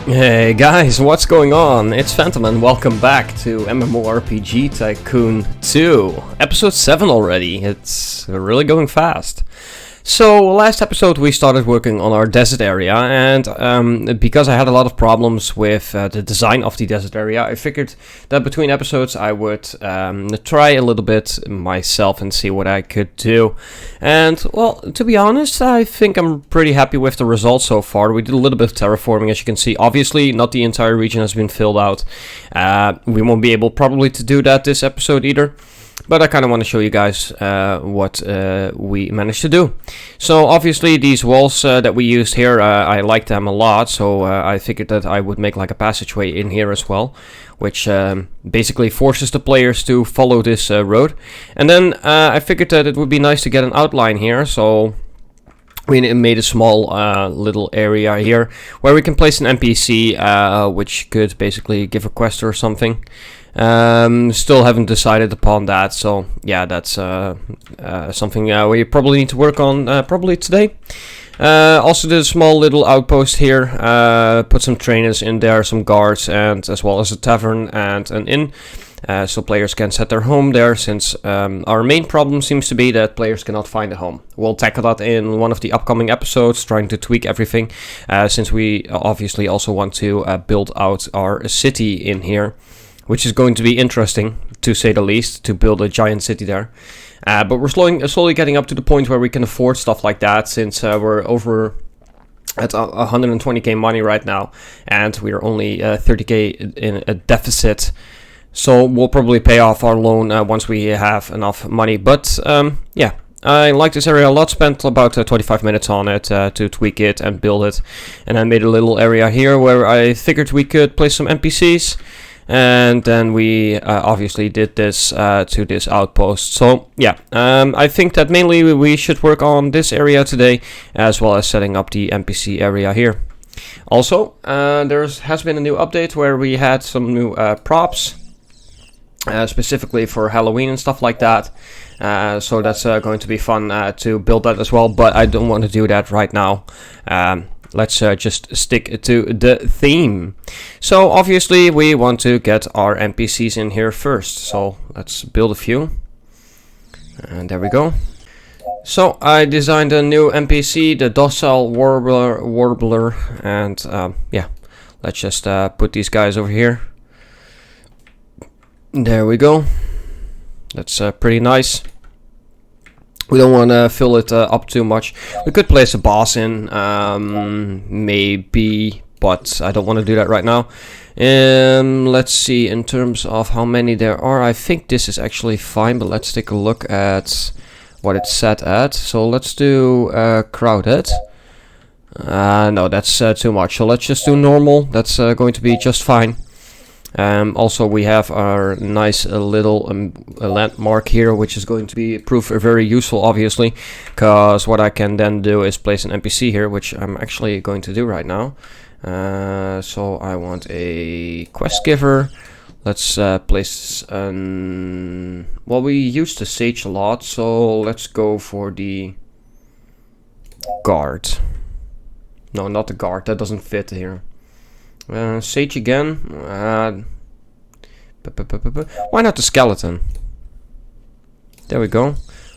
Hey guys, what's going on? It's Phantom and welcome back to MMORPG Tycoon 2. Episode 7 already. It's really going fast. So, last episode we started working on our desert area, and because I had a lot of problems with the design of the desert area, I figured that between episodes I would try a little bit myself and see what I could do. And, well, to be honest, I think I'm pretty happy with the results so far. We did a little bit of terraforming, as you can see. Obviously, not the entire region has been filled out. We won't be able probably to do that this episode either. But I kind of want to show you guys what we managed to do. So obviously these walls that we used here, I like them a lot. So I figured that I would make like a passageway in here as well. Which basically forces the players to follow this road. And then I figured that it would be nice to get an outline here. So we made a small little area here where we can place an NPC which could basically give a quest or something. Still haven't decided upon that, so yeah, that's something we probably need to work on probably today. Also did a small little outpost here, put some trainers in there, some guards, and as well as a tavern and an inn. So players can set their home there, since our main problem seems to be that players cannot find a home. We'll tackle that in one of the upcoming episodes, trying to tweak everything, since we obviously also want to build out our city in here, which is going to be interesting, to say the least, to build a giant city there. But we're slowly getting up to the point where we can afford stuff like that, since we're over at 120k money right now, and we're only 30k in a deficit. So we'll probably pay off our loan once we have enough money. But yeah, I like this area a lot. Spent about 25 minutes on it to tweak it and build it. And I made a little area here where I figured we could place some NPCs. And then we obviously did this to this outpost. So yeah, I think that mainly we should work on this area today, as well as setting up the NPC area here. Also, there has been a new update where we had some new props, specifically for Halloween and stuff like that. So that's going to be fun to build that as well, but I don't want to do that right now. Let's just stick to the theme. So obviously we want to get our NPCs in here first. So let's build a few. And there we go. So I designed a new NPC, the docile warbler, and yeah, let's just put these guys over here. There we go. That's pretty nice. We don't want to fill it up too much. We could place a boss in, maybe, but I don't want to do that right now. Let's see, in terms of how many there are, I think this is actually fine, but let's take a look at what it's set at. So let's do crowded. No, that's too much. So let's just do normal. That's going to be just fine. Also, we have our nice little landmark here, which is going to prove very useful, obviously, because what I can then do is place an NPC here, which I'm actually going to do right now. So I want a quest giver. Let's place an... Well, we used the sage a lot, so let's go for the guard. No, not the guard. That doesn't fit here. Sage again. Why not the skeleton? There we go.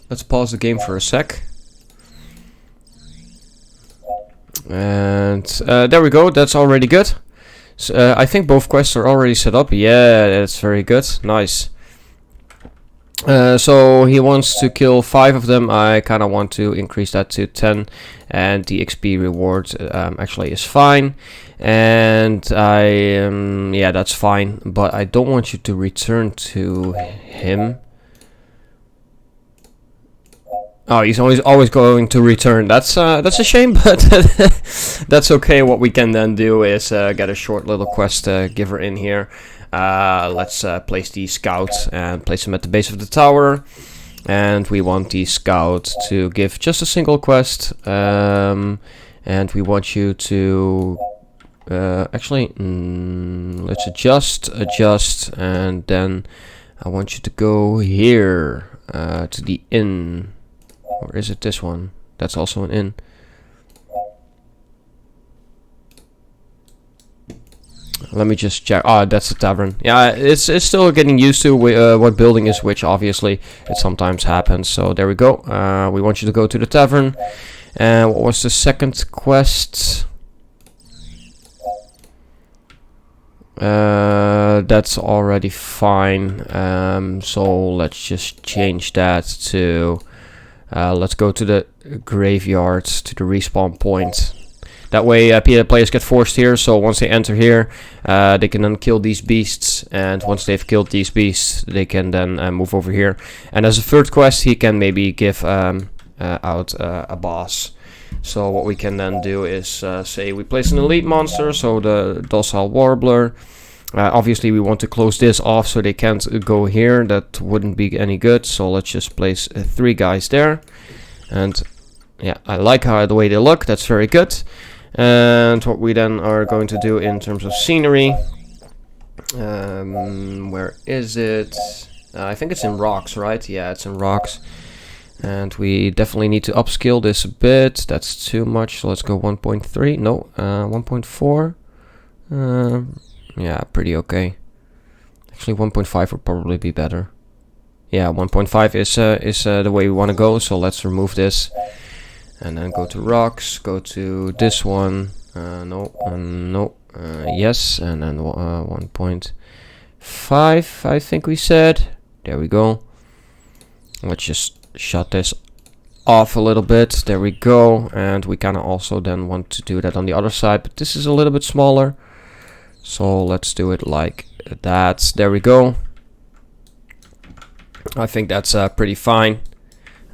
Let's pause the game for a sec. And there we go. That's already good. So, I think both quests are already set up. Yeah, that's very good. Nice. So he wants to kill 5 of them. I kind of want to increase that to 10, and the XP reward actually is fine. And yeah, that's fine, but I don't want you to return to him. Oh, he's always going to return. That's a shame, but that's okay. What we can then do is get a short little quest giver in here. Let's place the scout and place him at the base of the tower. And we want the scout to give just a single quest. And we want you to actually let's adjust, and then I want you to go here to the inn. Or is it this one? That's also an inn. Let me just check. Ah, that's the tavern. Yeah, it's still getting used to what building is which, obviously. It sometimes happens. So there we go. We want you to go to the tavern. And what was the second quest? That's already fine. So let's just change that to... let's go to the graveyard, to the respawn point. That way players get forced here, so once they enter here, they can then kill these beasts, and once they've killed these beasts, they can then move over here. And as a third quest, he can maybe give out a boss. So what we can then do is, say we place an elite monster, so the docile warbler. Obviously we want to close this off so they can't go here, that wouldn't be any good, so let's just place 3 guys there. And yeah, I like the way they look, that's very good. And what we then are going to do in terms of scenery, where is it? I think it's in rocks, right? Yeah, it's in rocks. And we definitely need to upscale this a bit. That's too much, so let's go 1.3. No, 1.4. Yeah, pretty okay. Actually 1.5 would probably be better. Yeah, 1.5 is the way we want to go, so let's remove this. And then go to rocks, go to this one, no, yes, and then 1.5, I think we said. There we go. Let's just shut this off a little bit. There we go. And we kind of also then want to do that on the other side, but this is a little bit smaller. So let's do it like that. There we go. I think that's pretty fine.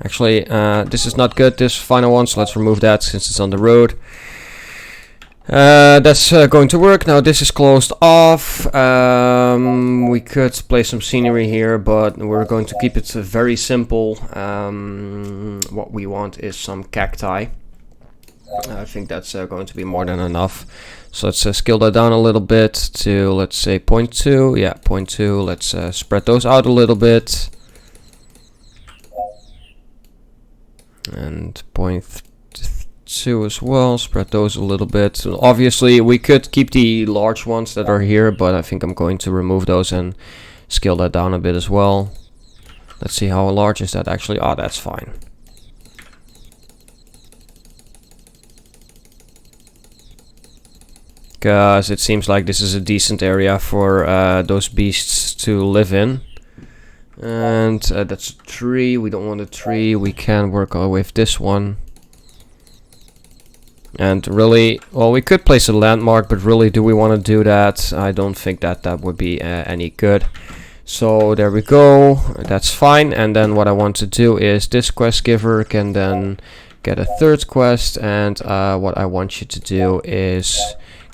Actually, this is not good, this final one, so let's remove that since it's on the road. That's going to work. Now this is closed off. We could place some scenery here, but we're going to keep it very simple. What we want is some cacti. I think that's going to be more than enough. So let's scale that down a little bit to, let's say, 0.2. Yeah, 0.2. Let's spread those out a little bit. And 0.2 as well, spread those a little bit. So obviously we could keep the large ones that are here, but I think I'm going to remove those and scale that down a bit as well. Let's see, how large is that actually? Oh, that's fine. Because it seems like this is a decent area for those beasts to live in. And that's a tree. We don't want a tree. We can work with this one. And really, well, we could place a landmark, but really, do we want to do that? I don't think that that would be any good. So there we go. That's fine. And then what I want to do is this quest giver can then get a third quest. And what I want you to do is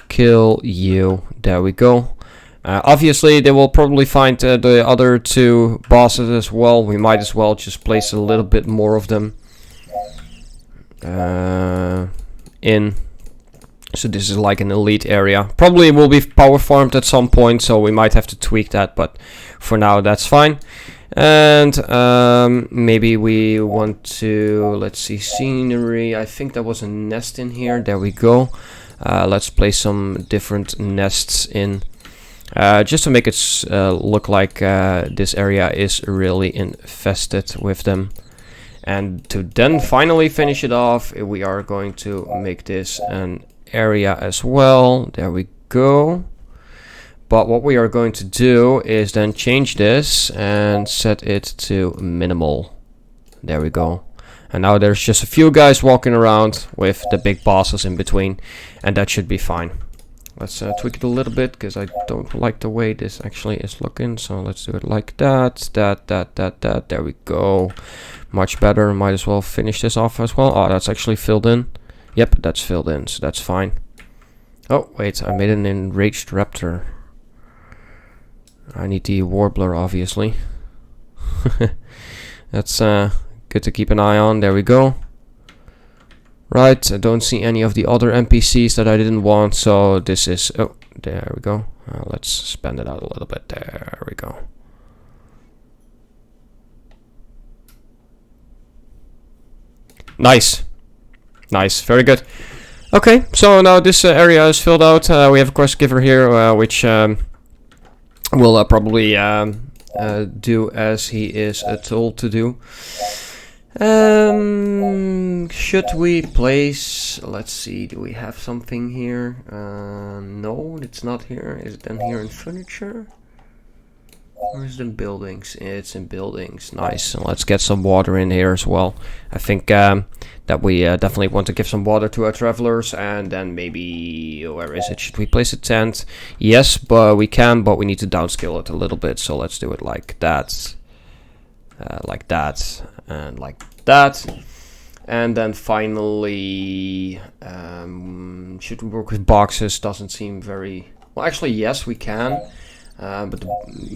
kill you. There we go. Obviously they will probably find the other 2 bosses as well. We might as well just place a little bit more of them in. So this is like an elite area. Probably will be power farmed at some point, so we might have to tweak that, but for now that's fine. And maybe we want to, let's see, scenery. I think there was a nest in here. There we go. Let's place some different nests in. Just to make it look like this area is really infested with them. And to then finally finish it off, we are going to make this an area as well. There we go. But what we are going to do is then change this and set it to minimal. There we go. And now there's just a few guys walking around with the big bosses in between, and that should be fine. Let's tweak it a little bit, because I don't like the way this actually is looking. So let's do it like that. There we go. Much better. Might as well finish this off as well. Oh, that's actually filled in. Yep, that's filled in, so that's fine. Oh, wait, I made an enraged raptor. I need the warbler, obviously. That's good to keep an eye on. There we go. Right, I don't see any of the other NPCs that I didn't want, so this is... Oh, there we go. Let's spend it out a little bit. There we go. Nice. Nice, very good. Okay, so now this area is filled out. We have of course Giver here, which will probably do as he is told to do. Should we place, let's see, do we have something here? No, it's not here. Is it then here in furniture? Or is it in buildings? It's in buildings. Nice. So let's get some water in here as well. I think that we definitely want to give some water to our travelers, and then maybe, where is it? Should we place a tent? Yes, but we can, but we need to downscale it a little bit. So let's do it like that, and like that. And then finally, should we work with boxes? Doesn't seem very well. Actually, yes, we can. But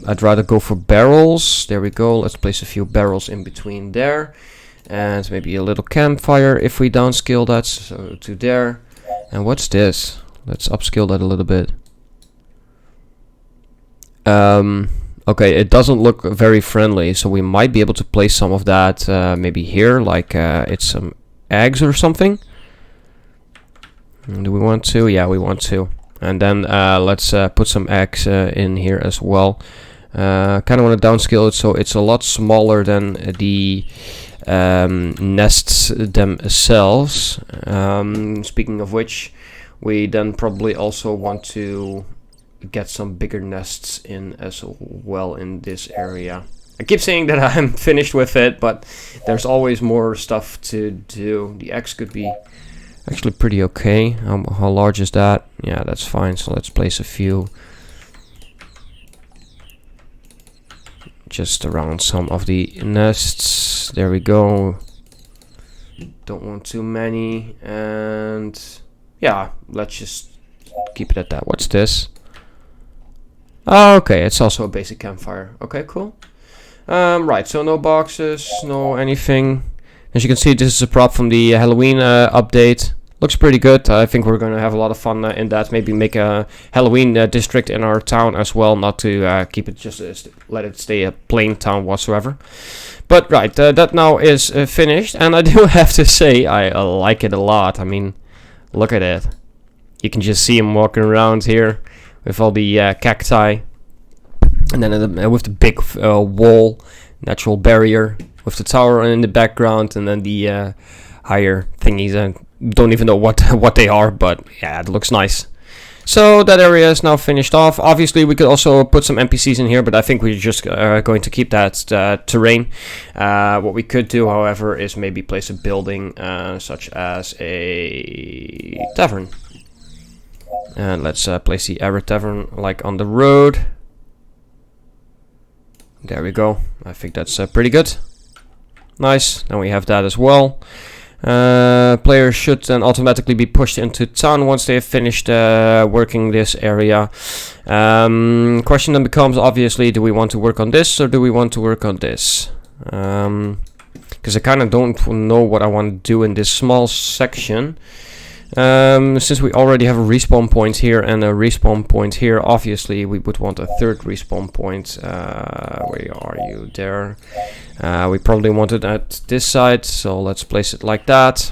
I'd rather go for barrels. There we go. Let's place a few barrels in between there. And maybe a little campfire if we downscale that so to there. And what's this? Let's upscale that a little bit. Okay, it doesn't look very friendly, so we might be able to place some of that maybe here, like it's some eggs or something. Do we want to? Yeah, we want to. And then let's put some eggs in here as well. Kind of want to downscale it so it's a lot smaller than the nests themselves. Speaking of which, we then probably also want to get some bigger nests in as well in this area. I keep saying that I'm finished with it, but there's always more stuff to do. The eggs could be actually pretty okay. How large is that? Yeah, that's fine. So let's place a few just around some of the nests. There we go. Don't want too many. And yeah, let's just keep it at that. What's this? Oh, okay, it's also a basic campfire. Okay, cool. Right, so no boxes, no anything. As you can see, this is a prop from the Halloween update. Looks pretty good. I think we're going to have a lot of fun in that. Maybe make a Halloween district in our town as well. Not to keep it just let it stay a plain town whatsoever. But right, that now is finished. And I do have to say, I like it a lot. I mean, look at it. You can just see him walking around here with all the cacti. And then with the big wall, natural barrier. With the tower in the background, and then the higher thingies. I don't even know what they are, but yeah, it looks nice. So that area is now finished off. Obviously, we could also put some NPCs in here, but I think we're just going to keep that terrain. What we could do, however, is maybe place a building such as a tavern. And let's place the Arab Tavern like on the road. There we go. I think that's pretty good. Nice. Then we have that as well. Players should then automatically be pushed into town once they have finished working this area. Question then becomes, obviously, do we want to work on this or do we want to work on this? Because I kind of don't know what I want to do in this small section. Since we already have a respawn point here and a respawn point here, obviously we would want a third respawn point. Where are you? There. We probably want it at this side, so let's place it like that.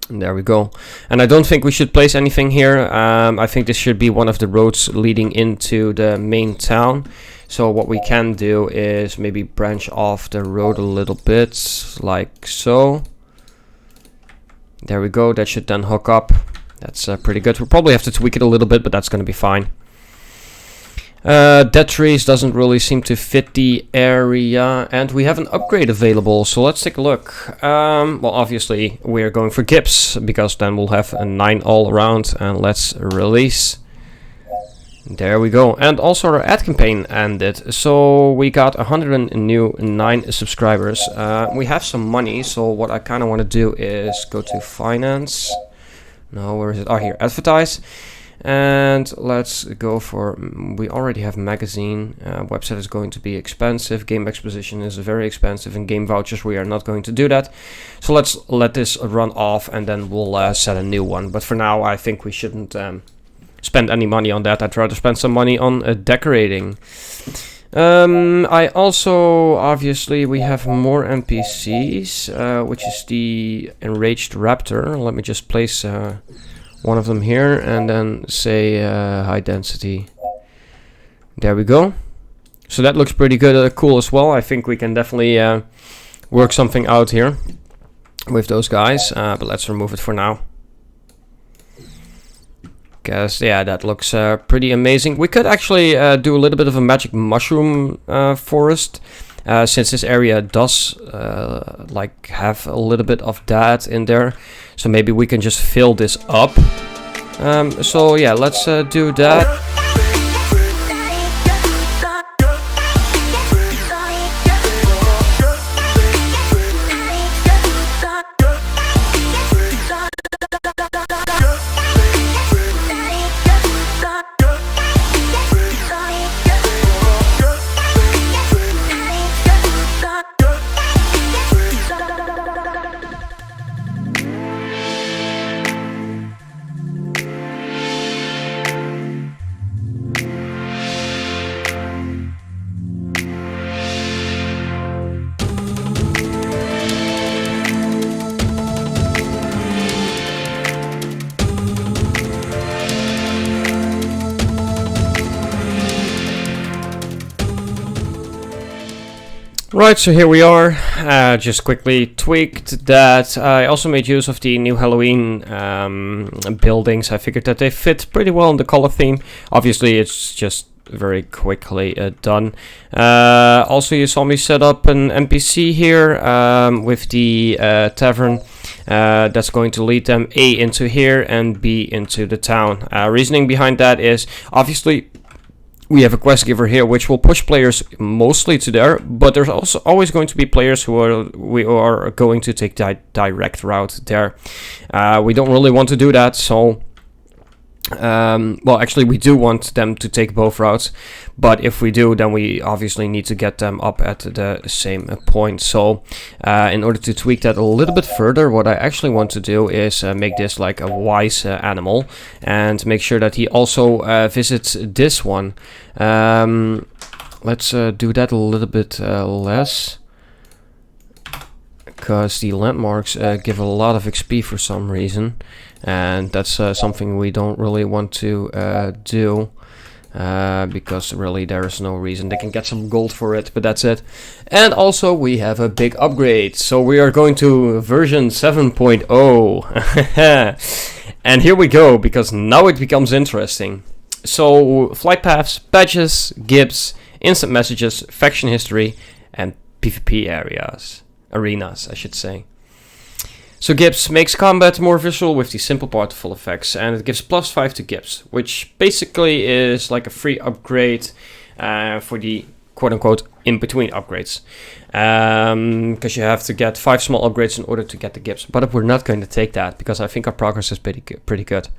And there we go. And I don't think we should place anything here. I think this should be one of the roads leading into the main town. So what we can do is maybe branch off the road a little bit, like so. There we go, that should then hook up. That's pretty good. We'll probably have to tweak it a little bit, but that's going to be fine. Dead trees doesn't really seem to fit the area. And we have an upgrade available, so let's take a look. Well, obviously, we're going for Gibbs, because then we'll have a 9 all around. And let's release. There we go. And also our ad campaign ended. So we got 109 subscribers. We have some money. So what I kind of want to do is go to finance. No, where is it? Oh, here. Advertise. And let's go for... We already have magazine. Website is going to be expensive. Game exposition is very expensive. And game vouchers, we are not going to do that. So let's let this run off. And then we'll set a new one. But for now, I think we shouldn't... spend any money on that. I'd rather spend some money on decorating. I also, obviously, we have more NPCs, which is the Enraged Raptor. Let me just place one of them here and then say high density. There we go. So that looks pretty good, cool as well. I think we can definitely work something out here with those guys, but let's remove it for now. Because, yeah, that looks pretty amazing. We could actually do a little bit of a magic mushroom forest, since this area does like have a little bit of that in there. So maybe we can just fill this up. So yeah, let's do that. Right, so here we are. Just quickly tweaked that. I also made use of the new Halloween buildings. I figured that they fit pretty well in the color theme. Obviously, it's just very quickly done. Also, you saw me set up an NPC here with the Tavern. That's going to lead them A into here and B into the town. Reasoning behind that is, obviously, we have a quest giver here, which will push players mostly to there, but there's also always going to be players who are going to take the direct route there. We don't really want to do that, so well, actually we do want them to take both routes, but if we do, then we obviously need to get them up at the same point. So in order to tweak that a little bit further, what I actually want to do is make this like a wise animal and make sure that he also visits this one. Let's do that a little bit less, because the landmarks give a lot of XP for some reason, and that's something we don't really want to do, because really there is no reason. They can get some gold for it, but that's it. And also we have a big upgrade, so we are going to version 7.0 and here we go, because now it becomes interesting. So flight paths, badges, gibs, instant messages, faction history, and PvP arenas, I should say. So Gibbs makes combat more visual with the simple particle effects, and it gives +5 to Gibbs, which basically is like a free upgrade for the quote-unquote in-between upgrades. Because you have to get 5 small upgrades in order to get the Gibbs, but we're not going to take that, because I think our progress is pretty good.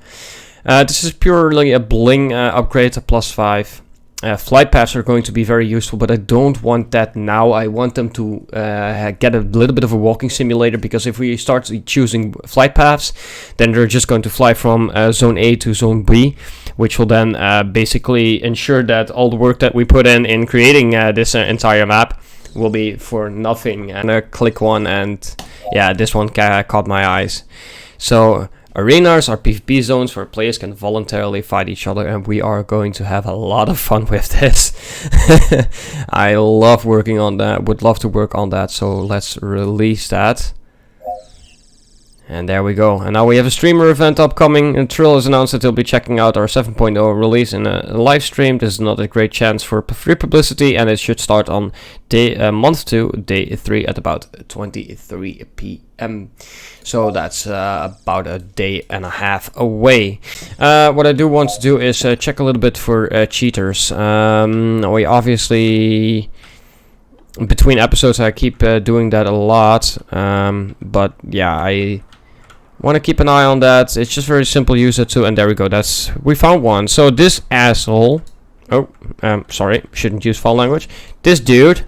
This is purely a bling upgrade, a +5. Flight paths are going to be very useful, but I don't want that now. I want them to get a little bit of a walking simulator, because if we start choosing flight paths, then they're just going to fly from Zone A to Zone B, which will then basically ensure that all the work that we put in creating this entire map will be for nothing. And click one, and yeah, this one caught my eyes. So arenas are PvP zones where players can voluntarily fight each other, and we are going to have a lot of fun with this. I love working on that, would love to work on that, so let's release that. And there we go. And now we have a streamer event upcoming, and Trill has announced that they'll be checking out our 7.0 release in a live stream. This is another great chance for free publicity, and it should start on month 2, day 3 at about 23 p.m. So that's about a day and a half away. What I do want to do is check a little bit for cheaters. We obviously, between episodes, I keep doing that a lot, but yeah, I want to keep an eye on that. It's just very simple, use it too, and there we go. We found one. So this asshole, sorry, shouldn't use foul language. This dude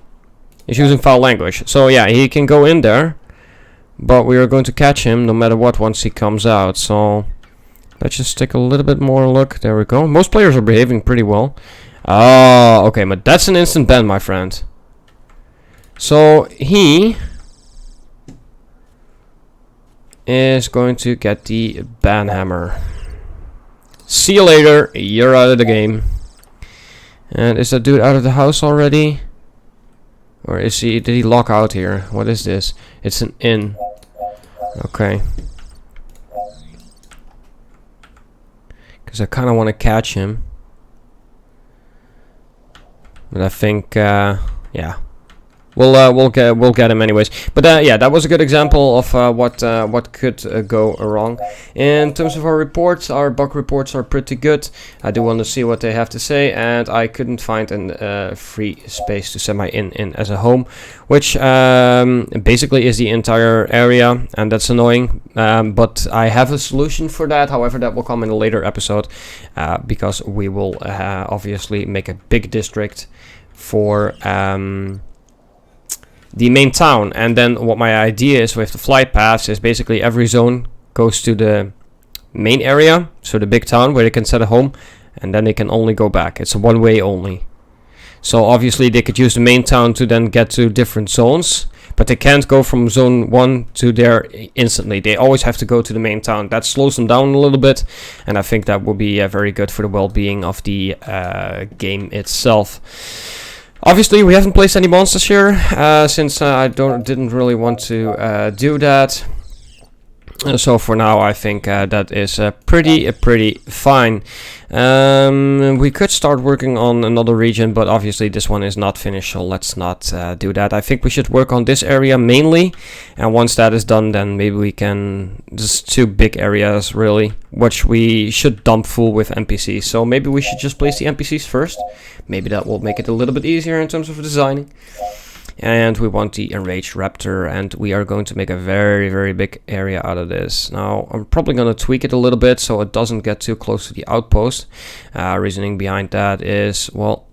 is using foul language. So yeah, he can go in there, but we are going to catch him no matter what once he comes out. So let's just take a little bit more look. There we go. Most players are behaving pretty well. Oh, okay, but that's an instant ban, my friend. So he is going to get the ban hammer. See you later, you're out of the game. And is that dude out of the house already? Or is he, did he lock out here? What is this? It's an inn. Okay. Because I kind of want to catch him. But I think, yeah. We'll get him anyways. But yeah, that was a good example of what could go wrong. In terms of our reports, our bug reports are pretty good. I do want to see what they have to say, and I couldn't find a free space to set my inn in as a home, which basically is the entire area, and that's annoying. But I have a solution for that. However, that will come in a later episode, because we will obviously make a big district for the main town. And then what my idea is with the flight paths is basically every zone goes to the main area, so the big town where they can set a home, and then they can only go back. It's a one way only. So obviously they could use the main town to then get to different zones, but they can't go from zone 1 to there instantly. They always have to go to the main town. That slows them down a little bit, and I think that will be very good for the well-being of the game itself. Obviously, we haven't placed any monsters here, since I didn't really want to do that. So for now, I think that is pretty fine. We could start working on another region, but obviously this one is not finished, so let's not do that. I think we should work on this area mainly, and once that is done, then maybe we can, just 2 big areas really, which we should dump full with NPCs. So maybe we should just place the NPCs first. Maybe that will make it a little bit easier in terms of designing. And we want the enraged raptor, and we are going to make a very big area out of this. Now I'm probably going to tweak it a little bit so it doesn't get too close to the outpost. Reasoning behind that is, well,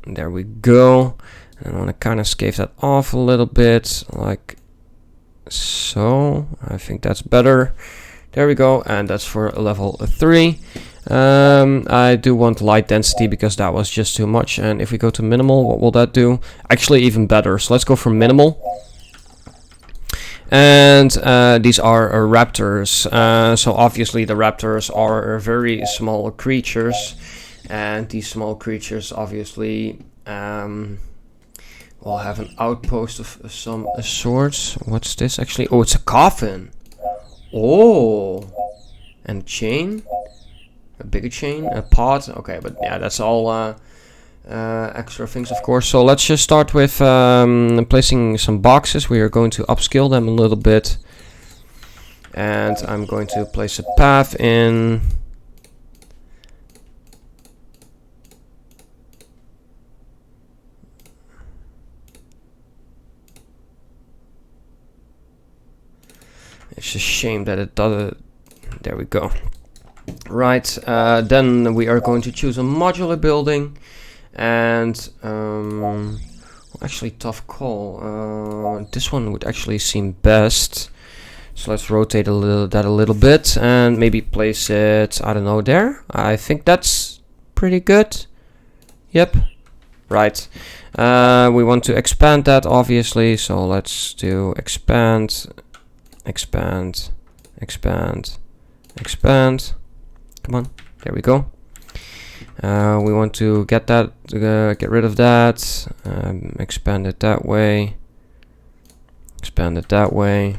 there we go. And I want to kind of scale that off a little bit, like so. I think that's better. There we go, and that's for level 3. I do want light density because that was just too much, and if we go to minimal, what will that do? Actually even better, so let's go for minimal. And these are raptors, so obviously the raptors are very small creatures, and these small creatures obviously will have an outpost of some sorts. What's this actually? Oh, it's a coffin. Oh, and a chain. A bigger chain, a pot. Okay, but yeah, that's all extra things, of course. So let's just start with placing some boxes. We are going to upscale them a little bit, and I'm going to place a path in. It's a shame that it doesn't. There we go. Right, then we are going to choose a modular building, and actually tough call. This one would actually seem best, so let's rotate a little bit and maybe place it, I don't know, there. I think that's pretty good. Yep, right. We want to expand that obviously, so let's do expand. Come on, there we go. We want to get that, get rid of that, expand it that way, expand it that way,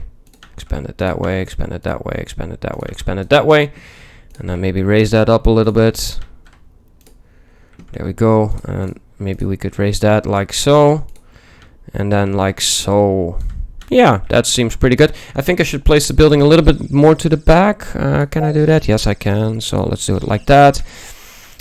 expand it that way, expand it that way, expand it that way, expand it that way, and then maybe raise that up a little bit. There we go, and maybe we could raise that like so, and then like so. Yeah, that seems pretty good. I think I should place the building a little bit more to the back. Can I do that? Yes, I can. So let's do it like that.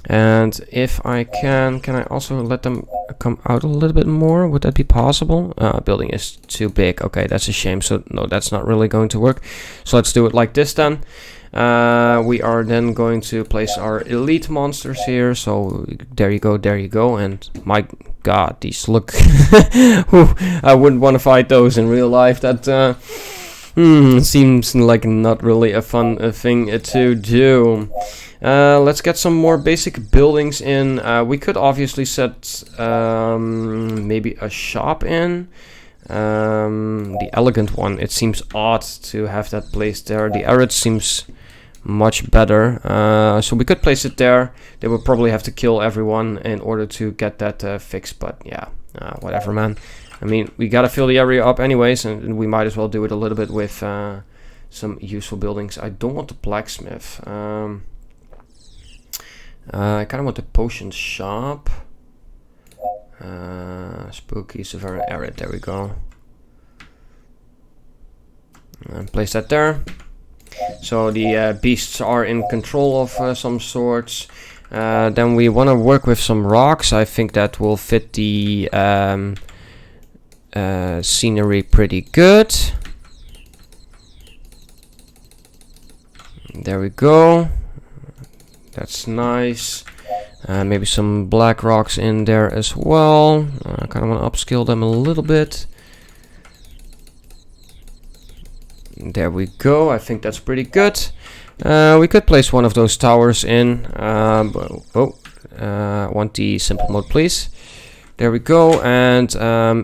And if I can I also let them come out a little bit more? Would that be possible? Building is too big. Okay, that's a shame. So no, that's not really going to work. So let's do it like this then. We are then going to place our elite monsters here. So there you go. And my god, these look I wouldn't want to fight those in real life. That Seems like not really a fun thing to do. Let's get some more basic buildings in. We could obviously set maybe a shop in. The elegant one, it seems odd to have that placed there. The arid seems much better. So we could place it there. They would probably have to kill everyone in order to get that fixed, but yeah, whatever, man. I mean, we gotta fill the area up anyways, and we might as well do it a little bit with some useful buildings. I don't want the blacksmith. I kind of want the potion shop. Spooky, severe, and arid. There we go. And place that there. So the beasts are in control of some sorts. Then we want to work with some rocks. I think that will fit the scenery pretty good. There we go. That's nice. Maybe some black rocks in there as well. I kind of want to upscale them a little bit. There we go. I think that's pretty good. We could place one of those towers in. Want the simple mode, please. There we go. And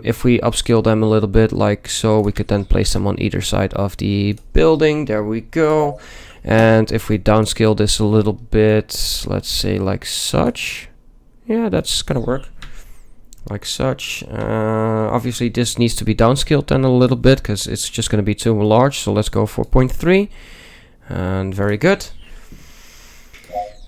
if we upscale them a little bit like so, we could then place them on either side of the building. There we go. And if we downscale this a little bit, let's say like such. Yeah, that's gonna work. Like such. Obviously this needs to be downscaled then a little bit because it's just going to be too large. So let's go for 0.3. And very good.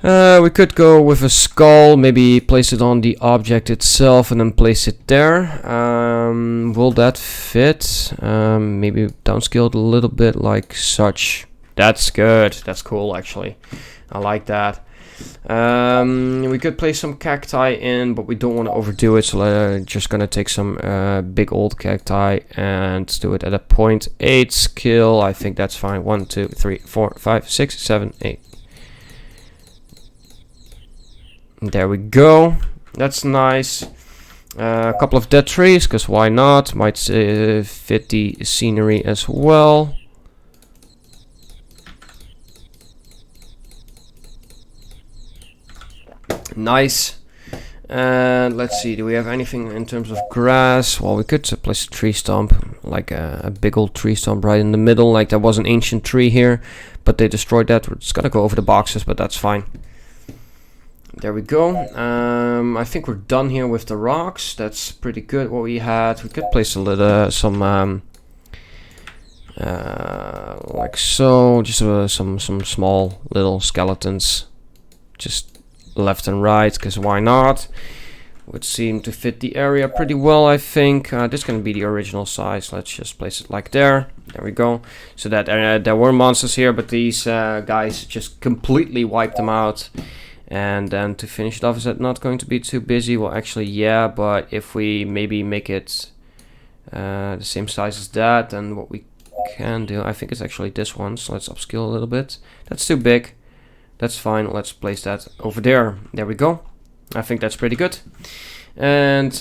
We could go with a skull, maybe place it on the object itself and then place it there. Will that fit? Maybe downscaled a little bit like such. That's good. That's cool actually. I like that. We could place some cacti in, but we don't want to overdo it, so we're just gonna take some big old cacti and do it at a 0.8 skill. I think that's fine. 1, 2, 3, 4, 5, 6, 7, 8. There we go. That's nice. A couple of dead trees, because why not? Might fit the scenery as well. Nice. And let's see, do we have anything in terms of grass? Well, we could place a tree stump, like a big old tree stump right in the middle. Like there was an ancient tree here, but they destroyed that. We're just gonna go over the boxes, but that's fine. There we go. I think we're done here with the rocks. That's pretty good. What we had, we could place a little some like so, just some small little skeletons, just left and right, because why not? Would seem to fit the area pretty well, I think. This is going to be the original size. Let's just place it like there. There we go. So that there were monsters here, but these guys just completely wiped them out. And then to finish it off, is that not going to be too busy? Well, actually, yeah, but if we maybe make it the same size as that, then what we can do, I think it's actually this one. So let's upscale a little bit. That's too big. That's fine. Let's place that over there. There we go. I think that's pretty good. And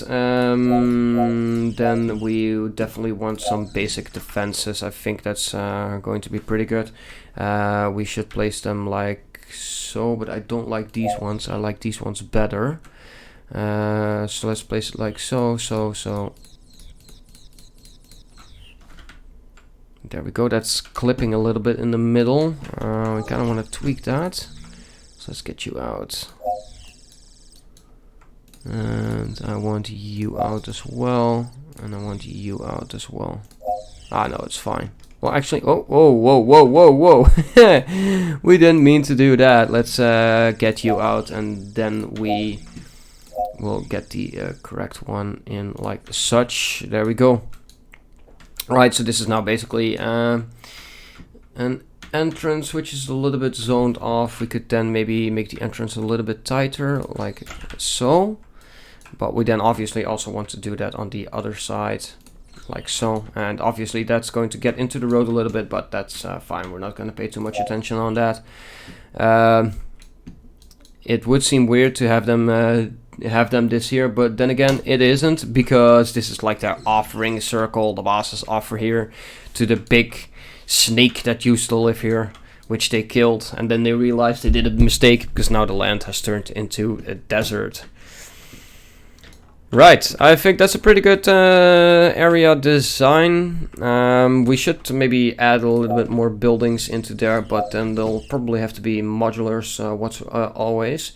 then we definitely want some basic defenses. I think that's going to be pretty good. We should place them like so, but I don't like these ones. I like these ones better. So let's place it like so. There we go. That's clipping a little bit in the middle. We kind of want to tweak that. So let's get you out. And I want you out as well. And I want you out as well. Ah, no, it's fine. Well, actually, oh, whoa. We didn't mean to do that. Let's get you out, and then we will get the correct one in like such. There we go. Right, so this is now basically an entrance which is a little bit zoned off. We could then maybe make the entrance a little bit tighter, like so. But we then obviously also want to do that on the other side, like so. And obviously that's going to get into the road a little bit, but that's fine. We're not going to pay too much attention on that. It would seem weird to have them this here, but then again it isn't, because this is like their offering circle. The bosses offer here to the big snake that used to live here, which they killed, and then they realized they did a mistake because now the land has turned into a desert. Right, I think that's a pretty good area design. We should maybe add a little bit more buildings into there, but then they'll probably have to be modulars, always.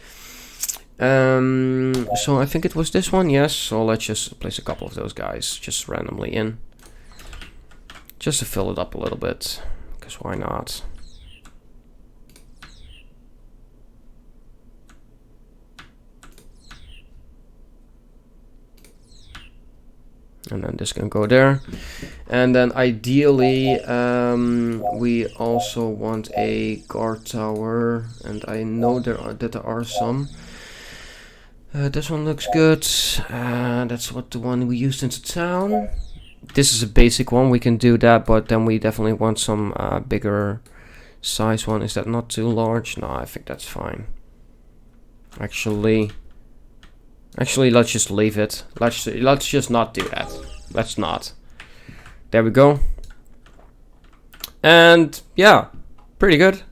So I think it was this one, yes. So let's just place a couple of those guys just randomly in, just to fill it up a little bit, because why not? And then this can go there. And then ideally, we also want a guard tower. And I know there are some. This one looks good. That's the one we used into town. This is a basic one. We can do that, but then we definitely want some bigger size one. Is that not too large? No, I think that's fine. Actually, let's just leave it. Let's just not do that. Let's not. There we go. And yeah, pretty good.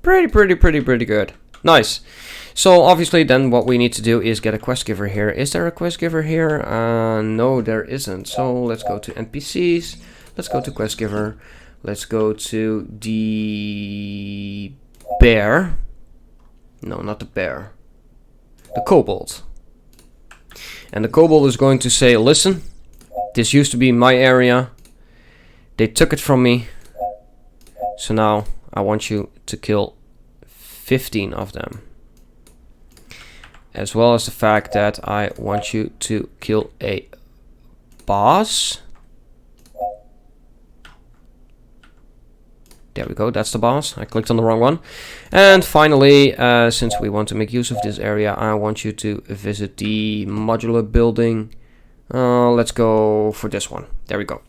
Pretty good. Nice. So obviously then what we need to do is get a quest giver here. Is there a quest giver here? No, there isn't. So let's go to NPCs. Let's go to quest giver. Let's go to the bear. No, not the bear. The kobold. And the kobold is going to say, listen, this used to be my area. They took it from me. So now I want you to kill 15 of them. As well as the fact that I want you to kill a boss. There we go, that's the boss. I clicked on the wrong one. And finally, since we want to make use of this area, I want you to visit the modular building. Let's go for this one. There we go.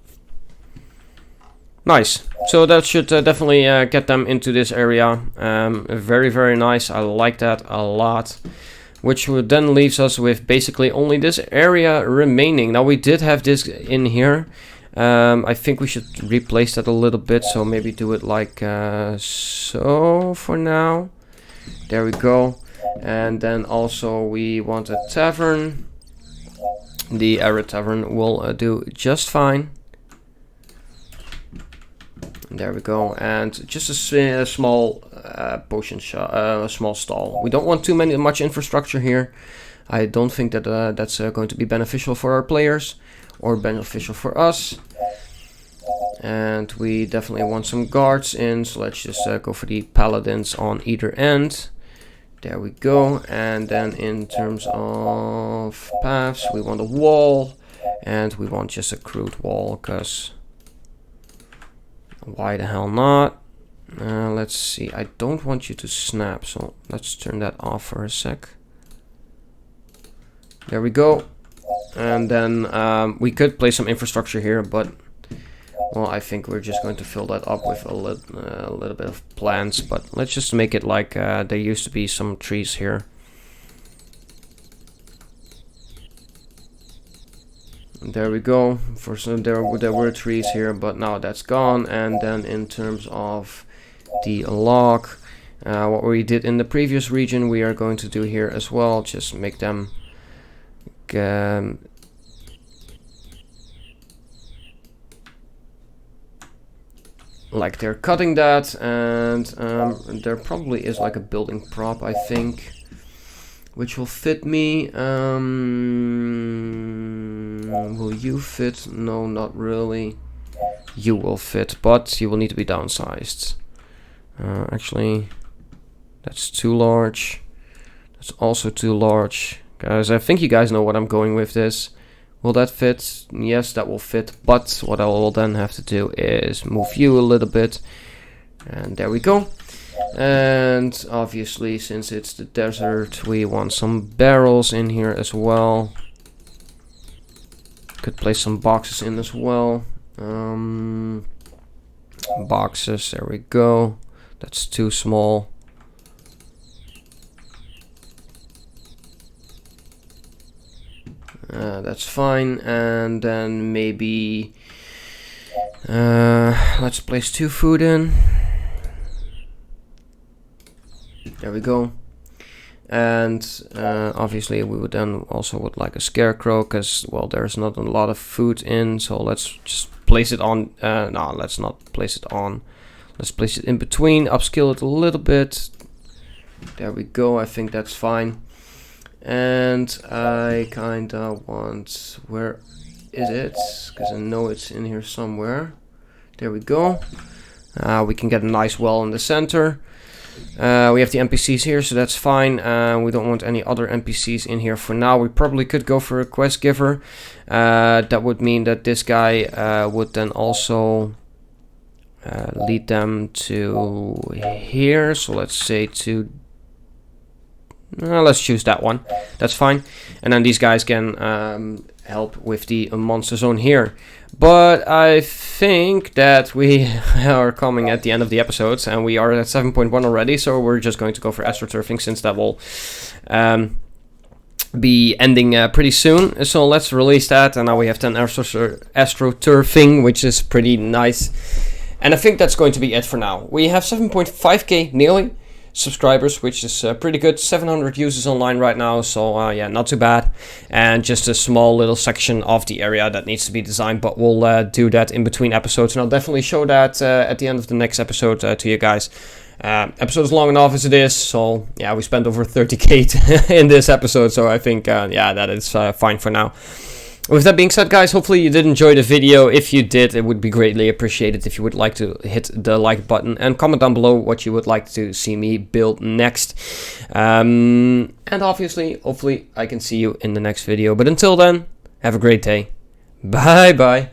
Nice. So that should definitely get them into this area. Very nice. I like that a lot. Which then leaves us with basically only this area remaining. Now we did have this in here. I think we should replace that a little bit, so maybe do it like so for now. There we go. And then also we want a tavern. The Arid Tavern will do just fine. There we go. And just a small potion shop, a small stall. We don't want much infrastructure here. I don't think that that's going to be beneficial for our players or beneficial for us. And we definitely want some guards in, so let's just go for the paladins on either end. There we go. And then in terms of paths, we want a wall, and we want just a crude wall, because why the hell not? Let's see, I don't want you to snap, so let's turn that off for a sec. There we go. And then we could place some infrastructure here, but well, I think we're just going to fill that up with a little bit of plants. But let's just make it like there used to be some trees here. There we go. For some, there were trees here, but now that's gone. And then in terms of the log, what we did in the previous region, we are going to do here as well. Just make them like they're cutting that, and there probably is like a building prop, I think, which will fit me. Will you fit? No, not really. You will fit, but you will need to be downsized. Actually, that's too large. That's also too large. Guys, I think you guys know what I'm going with this. Will that fit? Yes, that will fit. But what I will then have to do is move you a little bit. And there we go. And obviously, since it's the desert, we want some barrels in here as well. Could place some boxes in as well. Boxes, there we go. That's too small. That's fine. And then maybe Let's place 2 food in. There we go. And obviously we would then also would like a scarecrow, because, well, there's not a lot of food in, so let's just place it on. No, let's not place it on. Let's place it in between, upscale it a little bit. There we go, I think that's fine. And I kinda want, where is it? Because I know it's in here somewhere. There we go. We can get a nice well in the center. We have the NPCs here, so that's fine. We don't want any other NPCs in here for now. We probably could go for a quest giver. That would mean that this guy would then also lead them to here. So let's say to... let's choose that one. That's fine. And then these guys can help with the monster zone here. But I think that we are coming at the end of the episodes, and we are at 7.1 already, so we're just going to go for astroturfing, since that will be ending pretty soon. So let's release that, and now we have 10 astroturfing, which is pretty nice. And I think that's going to be it for now. We have 7.5k nearly subscribers, which is pretty good. 700 users online right now, so yeah, not too bad. And just a small little section of the area that needs to be designed, but we'll do that in between episodes, and I'll definitely show that at the end of the next episode to you guys. Episode is long enough as it is, so yeah, we spent over 30k in this episode, so I think yeah, that is fine for now. With that being said, guys, hopefully you did enjoy the video. If you did, it would be greatly appreciated if you would like to hit the like button and comment down below what you would like to see me build next. And obviously, hopefully I can see you in the next video. But until then, have a great day. Bye bye.